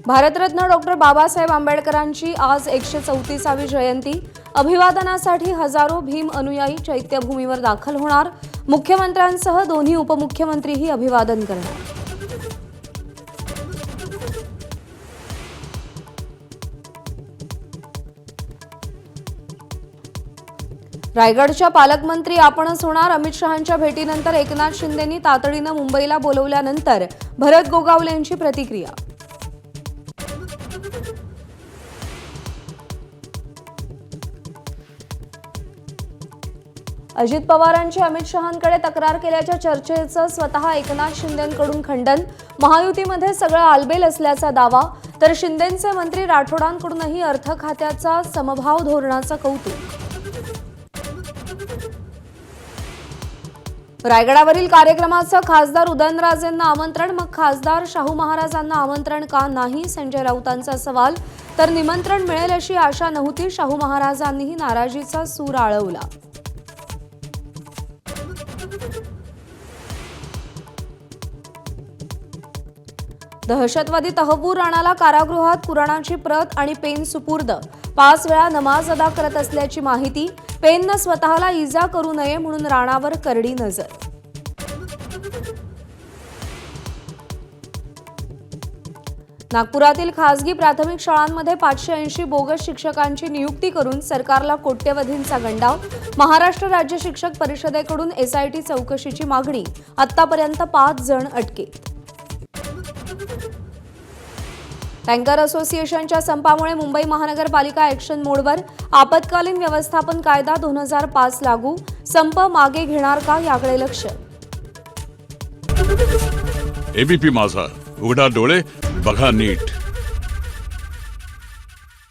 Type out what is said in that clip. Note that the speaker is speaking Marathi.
भारतरत्न डॉक्टर बाबासाहेब आंबेडकरांची आज 134वी जयंती। अभिवादनासाठी हजारो भीम अनुयायी चैत्यभूमीवर दाखल होणार। मुख्यमंत्र्यांसह दोन्ही उपमुख्यमंत्रीही अभिवादन करणार। रायगडच्या पालकमंत्री आपणच होणार। अमित शहांच्या भेटीनंतर एकनाथ शिंदेंनी तातडीने मुंबईला बोलवल्यानंतर भरत गोगावलेंची प्रतिक्रिया। अजित पवारांची अमित शहांकडे तक्रार केल्याच्या चर्चेचं स्वतः एकनाथ शिंदेंकडून खंडन। महायुतीमध्ये सगळं आलबेल असल्याचा दावा, तर शिंदेंचे मंत्री राठोडांकडूनही अर्थ खात्याचा समभाव धोरणाचं कौतुक। रायगडावरील कार्यक्रमाचं खासदार उदयनराजेंना आमंत्रण, मग खासदार शाहू महाराजांना आमंत्रण का नाही, संजय राऊतांचा सवाल। तर निमंत्रण मिळेल अशी आशा नव्हती, शाहू महाराजांनीही नाराजीचा सूर आळवला। दहशतवादी तहव्वूर राणाला कारागृहात कुराणाची प्रत आणि पेन सुपूर्द। 5 वेळा नमाज अदा करत असल्याची माहिती। पेननं स्वतःला इजा करू नये म्हणून राणावर करडी नजर। नागपुरातील खासगी प्राथमिक शाळांमध्ये 580 बोगस शिक्षकांची नियुक्ती करून सरकारला कोट्यवधींचा गंडाव। महाराष्ट्र राज्य शिक्षक परिषदेकडून एसआयटी चौकशीची मागणी। आतापर्यंत 5 जण अटकेत। टँकर असोसिएशनच्या संपामुळे मुंबई महानगरपालिका ॲक्शन मोडवर। आपत्कालीन व्यवस्थापन कायदा 2005 लागू। संप मागे घेणार का याकडे लक्ष। एबीपी माझा, उघडा डोळे बघा नीट।